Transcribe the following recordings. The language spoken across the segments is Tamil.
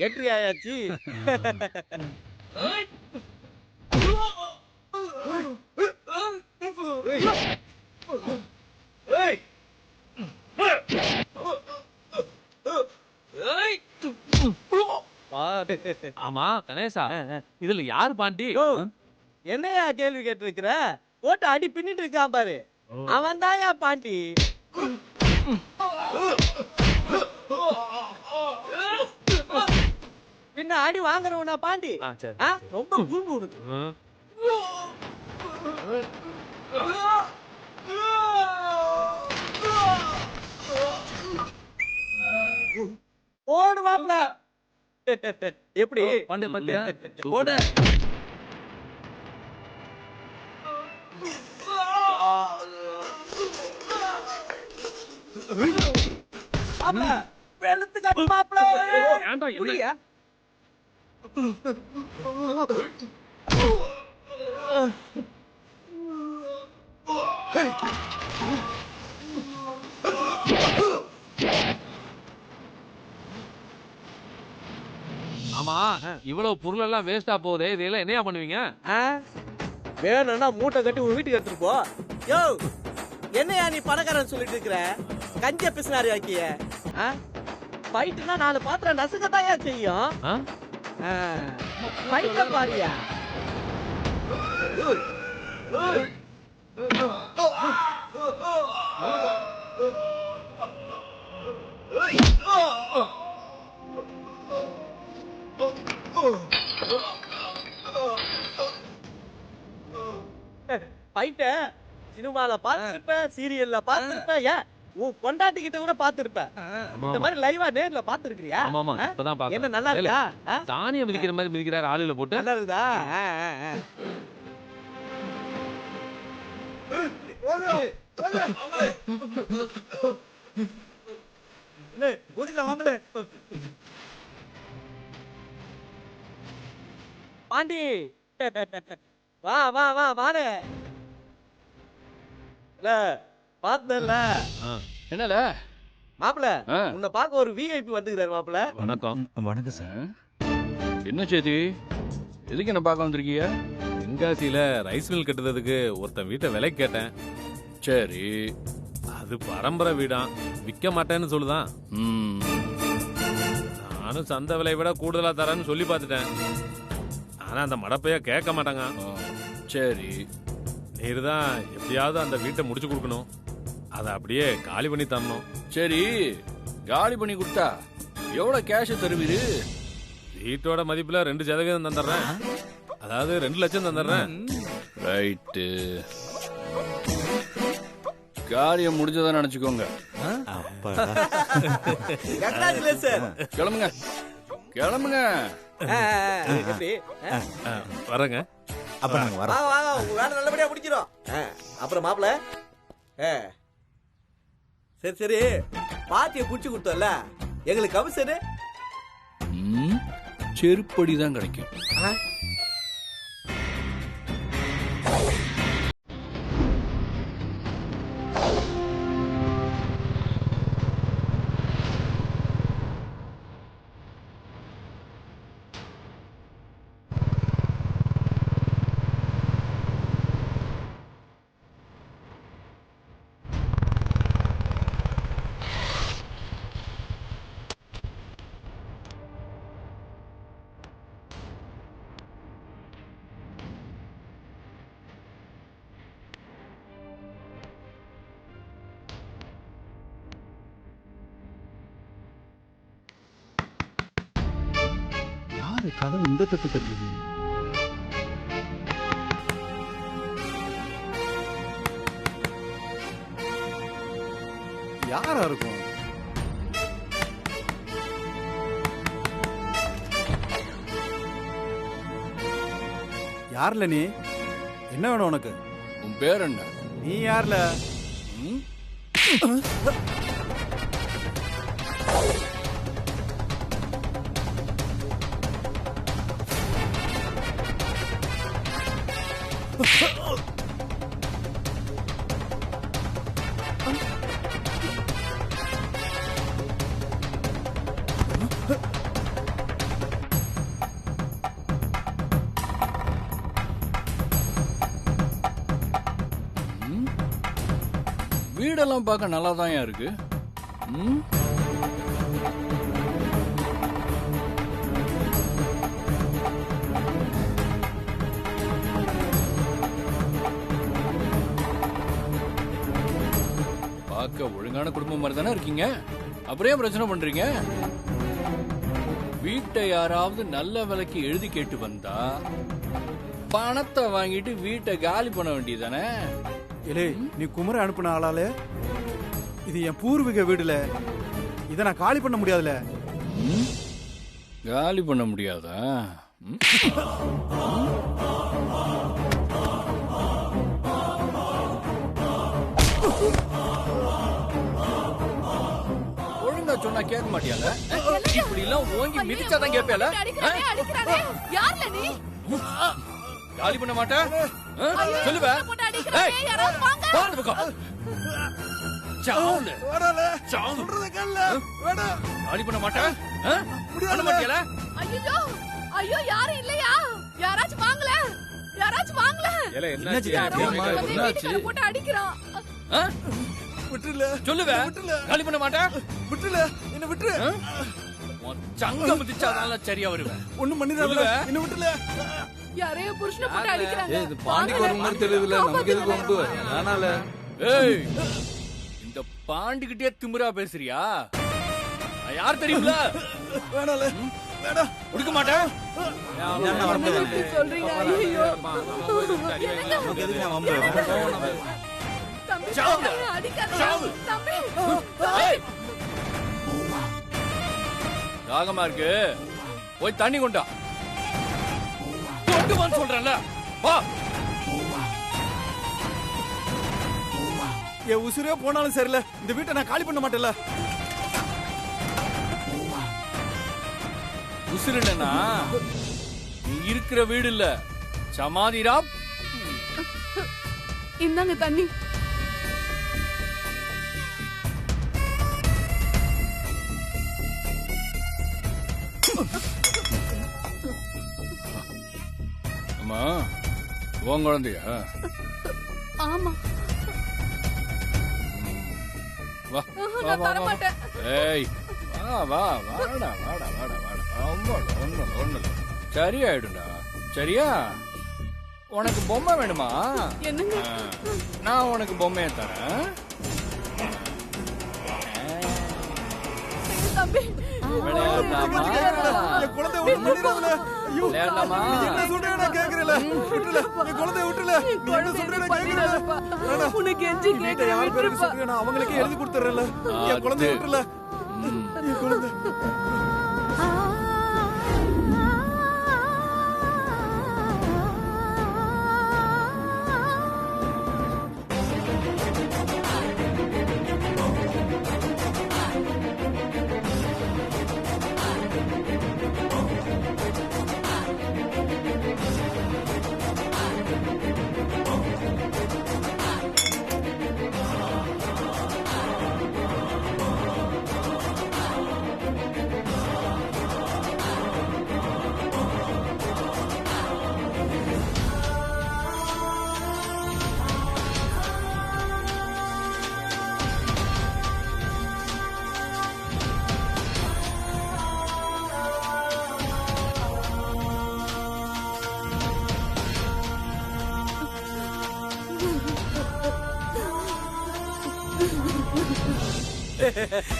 என்ட்ரி ஆயாச்சு. ஆமா கணேசா, இதுல யாரு பாண்டி? என்னையா கேள்வி கேட்டிருக்கிற? போட்டு அடி பின்னிட்டு இருக்கான் பாரு, அவன் தான்யா பாண்டி. பின்ன அடி வாங்குறவனா பாண்டி? ரொம்ப குறும்பு உனக்கு. போடு மாப்ள. எப்படி பாண்டி பாத்தியா? போடு. மாப்ள வெளுத்து கட்டு மாப்ள. ஏன்டா புரியா? ஆமா, இவ்வளவு பொருள் எல்லாம் வேஸ்டா போகுதே, இதெல்லாம் என்னையா பண்ணுவீங்க? வேணும்னா மூட்டை கட்டி உன் வீட்டுக்கு எடுத்துட்டு போ. யோ, என்னையா நீ பணக்காரன் சொல்லிட்டு இருக்கிற? கஞ்ச பிசினாரி ஆக்கிய. ஃபைட்னா 4 பாத்திரம் நசுக்கத்தாயா செய்யும். ஃபைட்ட பாரியா. ஃபைட்ட சினிமால பாத்துருப்ப, சீரியல்ல பாத்துருப்ப, ஏன் உன் பொண்டாட்டி கிட்ட கூட பாத்துருப்ப. இந்த மாதிரி லைவா நேர்ல பாத்துருக்கியா? ஆமா, இப்பதான் பாத்தேன். என்ன நல்லா இருக்கா? தானியம் மிதிக்கிற மாதிரி மிதிக்கிறாரு ஆளுல போட்டு. நல்லா இருக்குதா? பாண்டி வா வா வா வாரு. பாத்தல என்னல மாப்பிள, உன்னை பார்க்க ஒரு விஐபி வந்துக்கிறாரு மாப்பிள. வணக்கம். வணக்கம் சார். என்ன சேதி, எதுக்கு என்ன பார்க்க வந்திருக்கீங்க? தென்காசியில ரைஸ் மில் கட்டுறதுக்கு ஒருத்தன் வீட்டை விலை கேட்டேன். சரி, அது பரம்பரை வீடான், விற்க மாட்டேன்னு சொல்லுதான். நானும் சந்தை விலை விட கூடுதலா தரேன்னு சொல்லி பார்த்துட்டேன். ஆனா அந்த மடப்பைய கேட்க மாட்டாங்க. சரி, நீர் தான் எப்படியாவது அந்த வீட்டை முடிச்சு கொடுக்கணும், அதை அப்படியே காலி பண்ணி தரணும். சரி, காலி பண்ணி கொடுத்தா எவ்வளவு கேஷ் தருவீரு? வீட்டோட மதிப்புல 2% தந்துடுறேன், அதாவது 2 லட்சம் தந்துடுறேன். ரைட்டு, காரியம் முடிஞ்சதா நினைச்சுக்கோங்க. கிளம்புங்க கிளம்புங்க. வரேங்க. அப்ப நாங்க வரோம். வாங்க வாங்க, உங்க வேலை நல்லபடியா முடிக்கிறோம். அப்புறம் மாப்பிள, சரி சரி, பாட்டியை குடிச்சு கொடுத்தோம்ல, எங்களுக்கு கமிஷனு செருப்படி தான் கிடைக்கும். யாரு கதவு இந்த தட்டு தட்டுது? யாரா இருக்கும்? யார்ல நீ? என்ன வேணும் உனக்கு? உன் பேர் என்ன? நீ யார்ல? வீடெல்லாம் பார்க்க நல்லா தான் இருக்கு. ம்? பார்க்க ஒழுங்கான குடும்பம் மாதிரி தானே இருக்கீங்க. அப்புறம் ஏன் பிரச்சனை பண்றீங்க? வீட்டை யாராவது நல்ல விலைக்கு எழுதி கேட்டு வந்தா பணத்தை வாங்கிட்டு வீட்டை காலி பண்ண வேண்டியதானே? இலே நீ குமர அனுப்புன ஆளாலே இது என் பூர்வீக வீடுல. இதை நான் காலி பண்ண முடியாதுல. காலி பண்ண முடியாதா? ம்? ஒழுங்கா சொன்னா கேட்க மாட்டியால? இப்படி எல்லாம் ஓங்கி மிதிச்சாதான் கேட்பேல? காலி பண்ண மாட்டேன் சொல்லுவ. காலி பண்ண மாட்டேன் பண்ண மாட்டியால? ஐயோ யாரும் இல்லையா? யாராச்சும் வாங்கல, யாராச்சும் வாங்கல. என்னாச்சு? போட்டு அடிக்கிறான். விட்டுல சொல்லுவ. காலி பண்ண மாட்டேன். விட்டுல என்ன விட்டுரு. சங்க மிதிச்சாதான்ல சரியா வருவேன். ஒண்ணும் பண்ணிடாத. என்ன விட்டுல. யாரையோ புருஷனை போட்டு அடிக்கிறாங்க. இது பாண்டிக்கு ஒரு மாதிரி தெரியுதுல, நமக்கு எதுக்கு வம்பு? வேணால. ஏய், இந்த பாண்டிகிட்டே திமிரா பேசுறியா? நான் யார் தெரியுமில? வேணால வேணாம் கொடுக்க மாட்டேன். எப்படி சொல்றீங்க? ஐயோ நமக்கு எதுக்கு நான் வம்பு? தம்பி சாவு. அடிக்காத தம்பி. ஏய். தாகமா இருக்கு, போய் தண்ணி கொண்டா. கொண்டு வான்னு சொல்றேன்ல, வா. என் உசுரே போனாலும் சரியில்ல, இந்த வீட்டை நான் காலி பண்ண மாட்டேன்ல. உசுருனா நீ இருக்கிற வீடு இல்ல, சமாதிரா. இந்தாங்க தண்ணி. அம்மா உன் குழந்தையா? ஆமா. வா நான் தர மாட்டேன். ஏய் வா வா வாடா வாடா வாடா வாடா. ஒண்ணு சரியாயிடும்டா. சரியா? உனக்கு பொம்மை வேணுமா? என்னங்க? நான் உனக்கு பொம்மையை தரேன். தம்பி விளையாடலாமா? என் குழந்தை ஒண்ணும் பண்ணிடாதல. ஐயோ விளையாடலாமா? நீ என்ன சொல்றே நான் கேக்குறல. விட்டுல என் குழந்தை விட்டுல. நீ என்ன சொல்றே நான் கேக்குறல. உனக்கு எஞ்சி வீட்டை யார் பேருக்கு சொல்றே நான் அவங்களுக்கே எழுதி கொடுத்துறேன்ல. என் குழந்தை விட்டுல. என் குழந்தை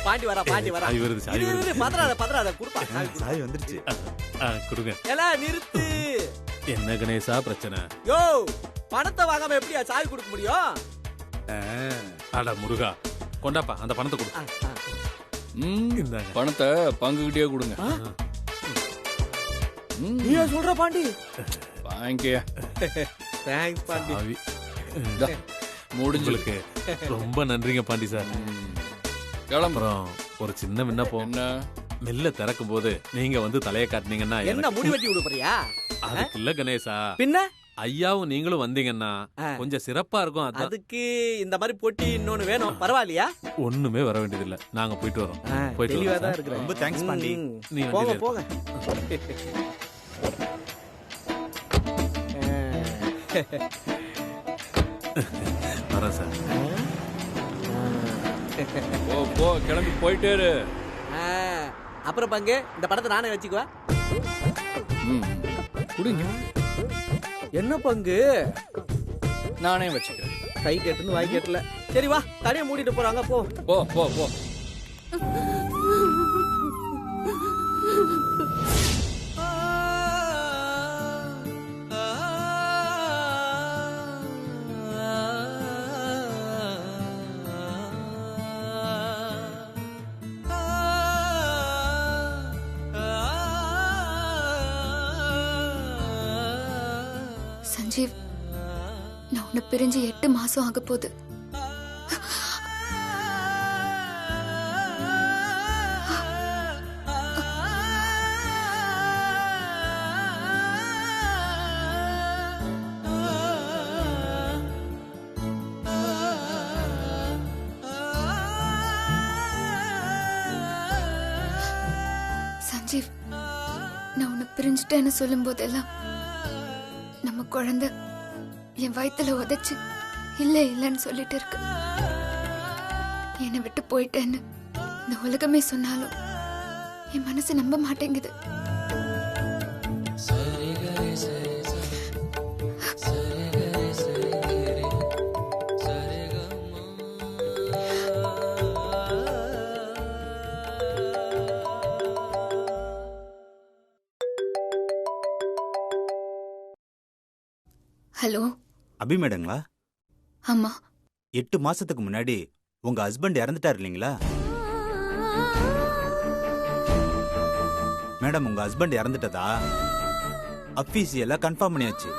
பாண்டி வரா பாண்டி வரா. சாவி வருது, சாவி வருது. பதறாத பதறாத குடுப்பா. சாய் வந்துருச்சு. கொடுங்க. எல்லாம் நிறுத்து. என்ன கணேசா பிரச்சனை? யோ பணத்தை வாங்காம எப்படியா சாவி கொடுக்க முடியும்? அட முருகா, கொண்டாப்பா அந்த பணத்தை கொடு. இந்தாங்க. பணத்தை பங்குகிட்டே கொடுங்க. நீயா சொல்ற பாண்டி? வாங்கிக்க. தேங்க்ஸ் பாண்டி. சாவி. முடிஞ்சலுக்கு ரொம்ப நன்றிங்க பாண்டி சார். கிளம்புறோம். அப்புறம் ஒரு சின்ன விண்ணப்பம். என்ன? மெல்ல திறக்கும் போது நீங்க வந்து தலைய காட்டினீங்கன்னா என்ன முடி வெட்டி விட போறியா? அதுக்கு இல்ல கணேசா, பின்ன ஐயாவும் நீங்களும் வந்தீங்கன்னா கொஞ்சம் சிறப்பா இருக்கும். அதுக்கு இந்த மாதிரி போட்டி இன்னொன்னு வேணும். பரவாயில்லையா? ஒண்ணுமே வர வேண்டியதில்ல, நாங்க போயிட்டு வரோம். போயிட்டு தெளிவா வரோம் தான் சார். இருக்கிறேன். ரொம்ப தேங்க்ஸ் பாண்டி. நீ போங்க வண்டியில போங்க. வரேன் சார். போ போ கிளம்பி போயிட்டே இரு. ஆ, அப்புறம் பங்கு இந்த படத்தை நானே வச்சுக்குவேன். ம், குடிங்க. என்ன பங்கு நானே வச்சுக்கிறேன். கை கெட்டுன்னு வாய் கெட்டல. சரி வா, தனியா மூடிட்டு போறாங்க போ. போ போ போ. சஞ்சீவ், நான் உன்னை பிரிஞ்சு 8 மாசம் ஆக போகுது. சஞ்சீவ், நான் உன்னை பிரிஞ்சுட்டேன்னு சொல்லும் போதெல்லாம் நம்ம குழந்தை என் வயித்துல உதைச்சு இல்ல இல்லன்னு சொல்லிட்டு இருக்கு. என்னை விட்டு போயிட்டேன்னு இந்த உலகமே சொன்னாலும் என் மனசு நம்ப மாட்டேங்குது. ஹலோ, அபி மேடங்களா? ஆமா. 8 மாசத்துக்கு முன்னாடி உங்க ஹஸ்பண்ட் இறந்துட்டார் இல்லைங்களா? மேடம், உங்க ஹஸ்பண்ட் இறந்துட்டதா அஃபீஷியலா கன்ஃபார்ம் பண்ணியாச்சு.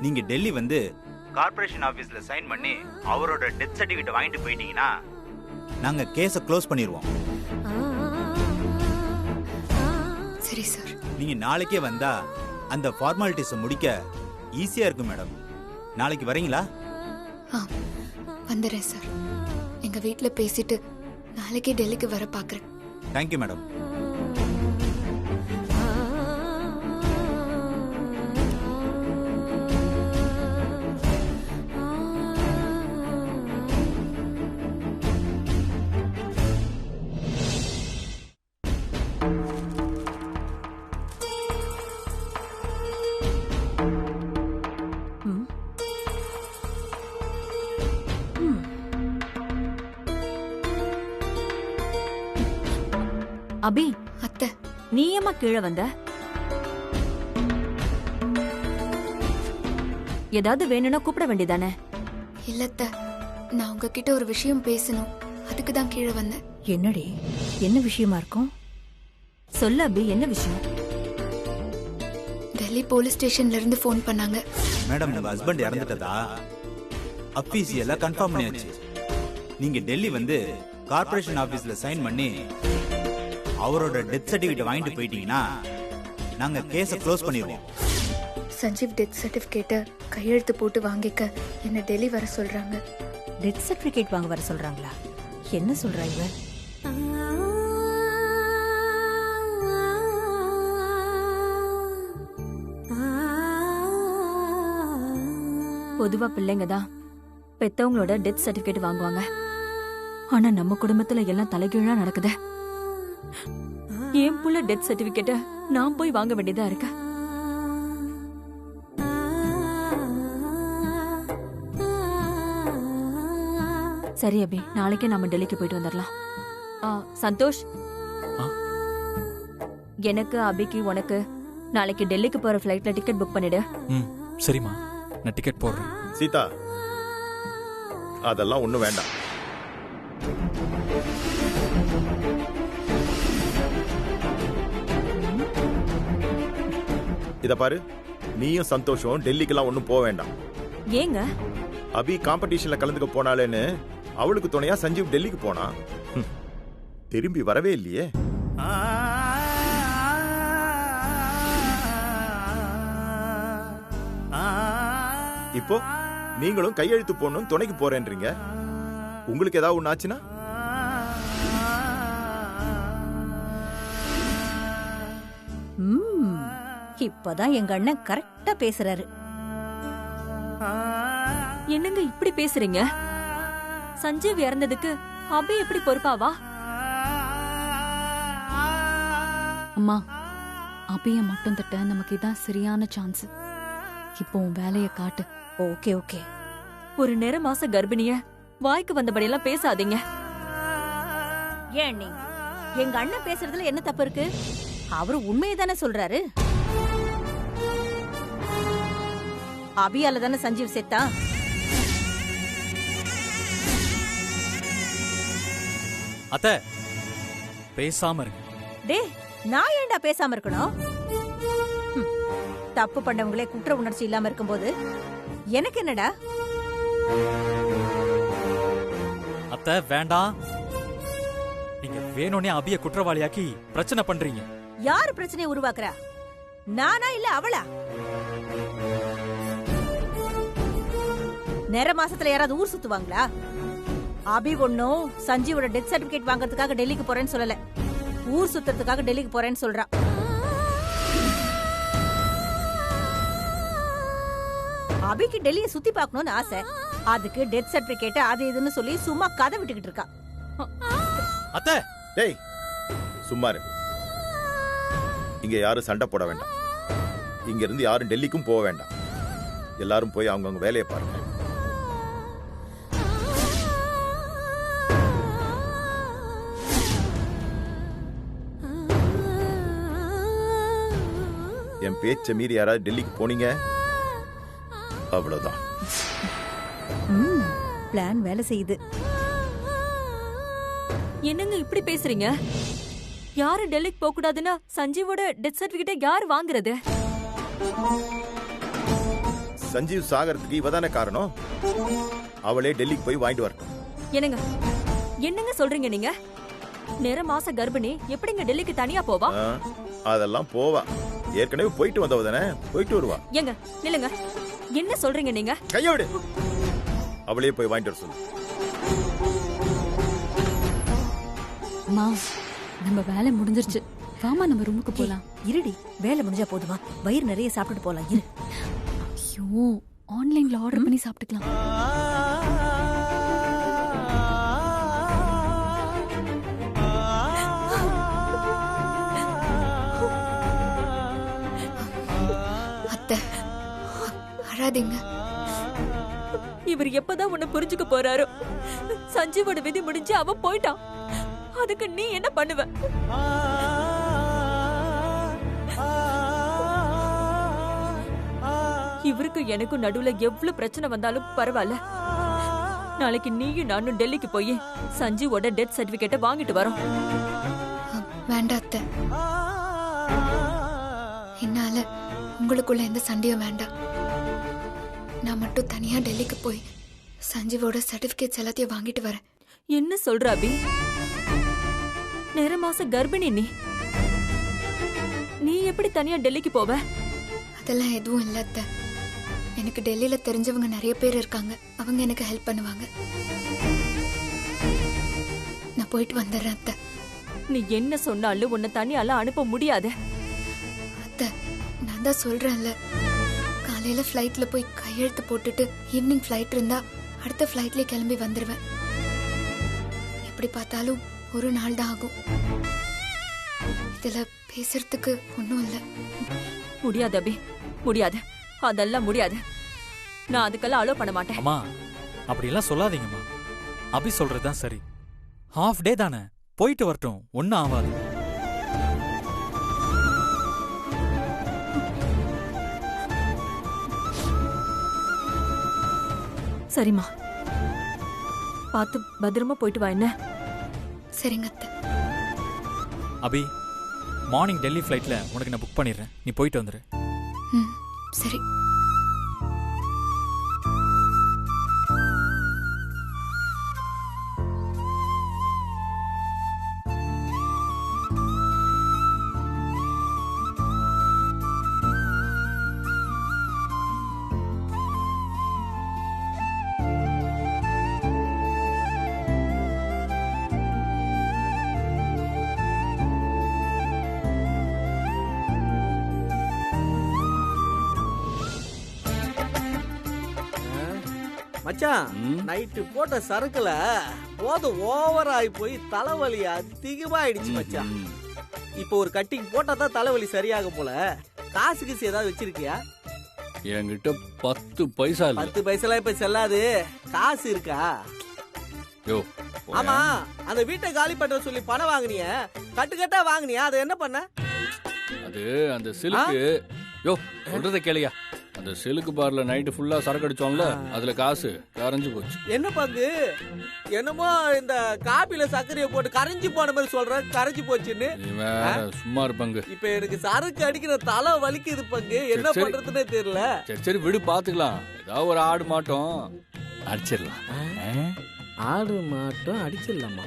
நீங்க டெல்லி வந்து கார்ப்பரேஷன் ஆபீஸ்ல சைன் பண்ணி அவரோட டெத் சர்டிபிகேட் வாங்கிட்டு போயிட்டீங்கன்னா நாங்க கேஸ க்ளோஸ் பண்ணிடுவோம். சரி சார். நீங்க நாளைக்கே வந்தா அந்த ஃபார்மாலிட்டிஸை முடிக்க ஈஸியா இருக்கும் மேடம். நாளைக்கு வரீங்களா? வந்துடுறேன் சார். எங்க வீட்ல பேசிட்டு நாளைக்கே டெல்லிக்கு வர பாக்குறேன். Thank you madam. அபி, அத்தை, நீ ஏம்மா கீழே வந்த? ஏதாவது வேணும்னா கூப்பிட வேண்டியதானே? இல்லத்த, நான் உங்ககிட்ட ஒரு விஷயம் பேசணும், அதுக்கு தான் கீழே வந்தேன். என்னடி, என்ன விஷயமா இருக்கும்? சொல்ல அபி, என்ன விஷயம்? டெல்லி போலீஸ் ஸ்டேஷன்ல இருந்து ஃபோன் பண்ணாங்க. மேடம், உங்க ஹஸ்பண்ட் இறந்துட்டதா அஃபீஷியலா கன்ஃபார்ம் பண்ணியாச்சு. நீங்க டெல்லி வந்து கார்ப்பரேஷன் ஆபீஸ்ல சைன் பண்ணி அவரோட டெத் சர்டிபிகேட் வாங்கிட்டு போயிட்டீங்கன்னா நாங்க கேஸ க்ளோஸ் பண்ணிடுவோம். சஞ்சீவ் டெத் சர்டிபிகேட்டை கையெழுத்து போட்டு வாங்கிக்க என்ன டெல்லி வர சொல்றாங்க. டெத் சர்டிபிகேட் வாங்க வர சொல்றாங்களா? என்ன சொல்றா இவ? பொதுவா பிள்ளைங்க தான் பெத்தவங்களோட டெத் சர்டிபிகேட் வாங்குவாங்க. ஆனா நம்ம குடும்பத்துல எல்லாம் தலைகீழா நடக்குது. என் புள்ள டெத் சர்டிபிகேட்ட நான் போய் வாங்க வேண்டியதா இருக்க. சரி அபி, நாளைக்கே நாம டெல்லிக்கு போயிட்டு வந்துடலாம். சந்தோஷ், எனக்கு அபிக்கு உனக்கு நாளைக்கு டெல்லிக்கு போற ஃபிளைட்ல டிக்கெட் புக் பண்ணிடு. சரிம்மா, நான் டிக்கெட் போடுறேன். சீதா, அதெல்லாம் ஒண்ணும் வேண்டாம். இத பாரு, நீயும் சந்தோஷம் டெல்லிக்கெல்லாம் ஒண்ணும் போக வேண்டாம். ஏங்க? அபி காம்படிஷன்ல கலந்துக்க போனாலேன்னு அவளுக்கு துணையா சஞ்சீவ் டெல்லிக்கு போனா. திரும்பி வரவே இல்லையே. இப்போ நீங்களும் கையெழுத்து போடணும் துணைக்கு போறேன்றீங்க. உங்களுக்கு ஏதாவது ஒண்ணு ஆச்சுன்னா? இப்பதான் எங்க அண்ணன் கரெக்டா பேசுறாரு. என்னங்க இப்படி பேசுறீங்க? சஞ்சீவ் இறந்ததுக்கு அபி எப்படி பொறுப்பாவா? அம்மா, அபிய மட்டும் தட்ட நமக்கு இதான் சரியான சான்ஸ். இப்போ உன் வேலைய காட்டு. Okay okay. ஒரு நேர மாச கர்ப்பிணிய வாய்க்கு வந்தபடி எல்லாம் பேசாதீங்க. ஏன் நீ எங்க அண்ணன் பேசுறதுல என்ன தப்பு இருக்கு? அவரு உண்மையை தானே சொல்றாரு. அபியால தானே சஞ்சீவ் செத்தா. அத்தை பேசாம இருங்க. டே, நான் ஏன்டா பேசாம இருக்கணும்? தப்பு பண்ணவங்களே குற்ற உணர்ச்சி இல்லாம இருக்கும்போது எனக்கு என்னடா? அத்தை வேண்டாம். நீங்க வேணும்னே அபிய குற்றவாளியாக்கி பிரச்சனை பண்றீங்க. யாரு பிரச்சனையை உருவாக்குறா? நானா இல்ல அவளா? நேர மாசத்துல யாராவது ஊர் சுத்துவாங்களா? அபி ஒன்னும் சஞ்சீவோட டெத் சர்டிபிகேட் வாங்கறதுக்காக டெல்லிக்கு போறேன்னு சொல்லல, ஊர் சுத்துறதுக்காக டெல்லிக்கு போறேன்னு சொல்றா. அபிக்கு டெல்லியை சுத்தி பார்க்கணும்னு ஆசை. அதுக்கு டெத் சர்டிபிகேட் அது இதுன்னு சொல்லி சும்மா கதை விட்டுக்கிட்டு இருக்கா. அத்தை டேய் சும்மா இரு. இங்க யாரும் சண்டை போட வேண்டாம். இங்க இருந்து யாரும் டெல்லிக்கும் போக வேண்டாம். எல்லாரும் போய் அவங்கவுங்க வேலையை பாருங்க. என் பேச்ச மீறி யாராவது டெல்லிக்கு போனீங்க அவ்வளவுதான். பிளான் வேலை செய்யுது. என்னங்க இப்படி பேசுறீங்க? யாரு டெல்லிக்கு போக கூடாதுன்னா சஞ்சீவோட டெத் சர்டிபிகேட் யார் வாங்குறது? சஞ்சீவ் சாகறதுக்கு இவதானே காரணம். அவளே டெல்லிக்கு போய் வாங்கிட்டு வரட்டும். என்னங்க என்னங்க சொல்றீங்க நீங்க? நேர மாச கர்ப்பிணி எப்படிங்க டெல்லிக்கு தனியா போவா? அதெல்லாம் போவா. ஏற்கனவே போயிட்டு வந்தவ தானே, போயிட்டு வருவா. ஏங்க நில்லுங்க, என்ன சொல்றீங்க நீங்க? கையோடு அவளே போய் வாங்கிட்டு வர சொல்லு. அம்மா, நம்ம வேலை முடிஞ்சிருச்சு. வாமா நம்ம ரூமுக்கு போலாம். இருடி, வேலை முடிஞ்சா போதுமா? வயிறு நிறைய சாப்பிட்டுட்டு போலாம். இரு. ஐயோ, ஆன்லைன்ல ஆர்டர் பண்ணி சாப்பிட்டுக்கலாம். அத்தை அழாதீங்க. இவர் எப்பதான் உன்னை புரிஞ்சுக்க போறாரோ? சஞ்சீவோட விதி முடிஞ்சு அவன் போயிட்டான். அதுக்கு நீ என்ன பண்ணுவ? இவருக்கு எனக்கும் நடுவுல எவ்வளவு பிரச்சனை வந்தாலும் பரவாயில்ல. நாளைக்கு நீயும் நானும் டெல்லிக்கு போய் சஞ்சீவோட டெத் சர்டிபிகேட்டை வாங்கிட்டு வரோம். வேண்டாம் அத்தை, என்னால உங்களுக்குள்ள எந்த சண்டையும் வேண்டாம். நான் மட்டும் தனியா டெல்லிக்கு போய் சஞ்சீவோட சர்டிபிகேட்ஸ் எல்லாத்தையும் வாங்கிட்டு வரேன். என்ன சொல்ற அபி? நேர மாச கர்ப்பிணி நீ எப்படி தனியா டெல்லிக்கு போவ? அதெல்லாம் எதுவும் இல்ல அத்தை. எனக்கு டெல்லியில தெரிஞ்சவங்க நிறைய பேர் இருக்காங்க. அவங்க எனக்கு ஹெல்ப் பண்ணுவாங்க. நான் போயிட்டு வந்துடுறேன் அத்தை. நீ என்ன சொன்னாலும் உன்னை தனியால அனுப்ப முடியாது. அத்தை, நான் தான் சொல்றேன்ல, காலையில ஃப்ளைட்ல போய் கையெழுத்து போட்டுட்டு ஈவினிங் ஃப்ளைட் இருந்தா அடுத்த ஃப்ளைட்லயே கிளம்பி வந்துருவேன். எப்படி பார்த்தாலும் ஒரு நாள் தான் ஆகும். இதுல பேசுறதுக்கு ஒன்றும் இல்லை. முடியாது அபி, முடியாது. அதெல்லாம் முடியாது. நான் அதுக்கெல்லாம் அலோ பண்ண மாட்டேன். அம்மா அப்படியெல்லாம் சொல்லாதீங்கம்மா. அபி சொல்றதுதான் சரி. ஹாஃப் டே தானே, போயிட்டு வரட்டும், ஒன்னும் ஆகாது. சரிம்மா, பார்த்து பத்திரமா போயிட்டு வா. என்ன? சரிங்க அத்தை. அபி, மார்னிங் டெல்லி ஃப்ளைட்ல உனக்கு நான் புக் பண்ணிடுறேன். நீ போயிட்டு வந்துரு. சரி. மச்சான் நைட்டு போட்ட சரக்குல போதும் ஓவர் ஆகி போய் தலைவலி அதிகமா ஆயிடுச்சு மச்சான். இப்போ ஒரு கட்டிங் போட்டா தான் தலைவலி சரியாகும் போல. காசுக்கு ஏதாவது வச்சிருக்கியா? என்கிட்ட 10 பைசா இல்ல. 10 பைசா இப்ப செல்லாது. காசு இருக்கா? யோ ஆமா, அந்த வீட்டை காலி பண்ற சொல்லி பணம் வாங்குனிய, கட்டுக்கட்டா வாங்குனியா, அதை என்ன பண்ண? அது அந்த சிலுக்கு. யோ சொல்றத கேளியா, அந்த சிலுக்கு பார்ல நைட்டு ஃபுல்லா சரக்கு அடிச்சோம்ல, அதுல காசு கரைஞ்சு போச்சு. என்ன பங்கு? என்னமோ இந்த காபில சர்க்கரையை போட்டு கரைஞ்சு போன மாதிரி சொல்ற, கரைஞ்சு போச்சுன்னு. சும்மா இருப்பங்க. இப்ப எனக்கு சரக்கு அடிக்கிற தலை வலிக்குது பங்கு, என்ன பண்றதுன்னே தெரியல. சரி விடு, பாத்துக்கலாம். ஏதாவது ஒரு ஆடு மாட்டோம் அடிச்சிடலாம். ஆடு மாட்டும் அடிச்சிடலாமா?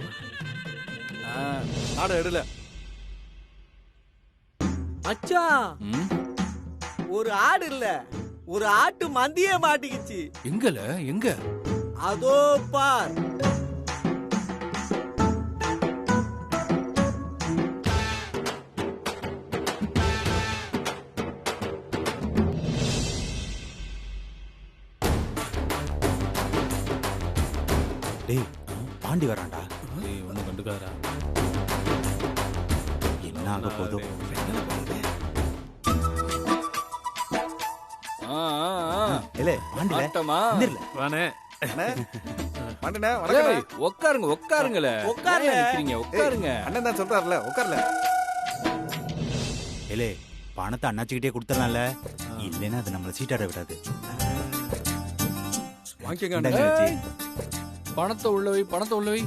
ஆட எடுல மச்சான், ஒரு ஆடு இல்ல, ஒரு ஆட்டு மந்தியே மாட்டிக்கிச்சு. எங்கல? எங்க? அதோ பார். டேய் பாண்டி வரான்டா. ஒன்னும் கண்டுக்காதா. என்ன ஆக போதோ. உட்காருங்க உட்காருங்களே. உட்காருங்க. அண்ணன் தான் சொல்றாருல, உட்கார்ல. ஏலே, பணத்தை அண்ணாச்சிக்கிட்டே கொடுத்துடலாம்ல, இல்லைன்னா அது நம்மள சீட்டாட விடாது. பணத்தை உள்ளவை, பணத்தை உள்ளவை.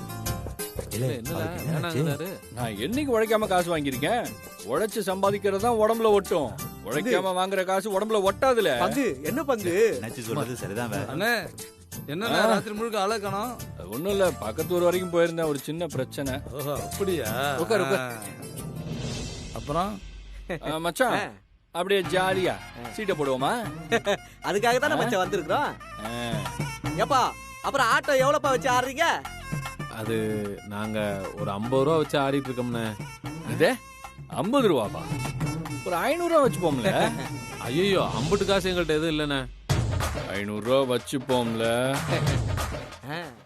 நான் என்னைக்கு உழைக்காம காசு வாங்கியிருக்கேன்? உழைச்சு சம்பாதிக்கிறது தான் உடம்புல ஒட்டும். உழைக்காம வாங்குற காசு உடம்புல ஒட்டாதுல. பங்கு என்ன பங்கு? நச்சு சொல்றது சரிதான். அண்ணே என்ன ராத்திரி முழுக்க அழகணும்? ஒண்ணும் இல்ல, பக்கத்து ஊர் வரைக்கும் போயிருந்தேன், ஒரு சின்ன பிரச்சனை. அப்படியா? உட்காரு உட்காரு. அப்புறம் மச்சான் அப்படியே ஜாலியா சீட்டை போடுவோமா? அதுக்காக தானே மச்சான் வந்திருக்கிறோம். ஏப்பா, அப்புறம் ஆட்டோ எவ்வளவுப்பா வச்சு ஆடுறீங்க? அது நாங்க ஒரு 50 ரூபா வச்சு ஆடிட்டு இருக்கோம்னே. இதே 50 ரூபாப்பா, ஒரு 500 ரூபா வச்சுப்போம்ல. ஐயோ, அம்புட்டு காசு எங்கள்கிட்ட எதுவும் இல்லைண்ணே. 500 ரூபா வச்சுப்போம்ல.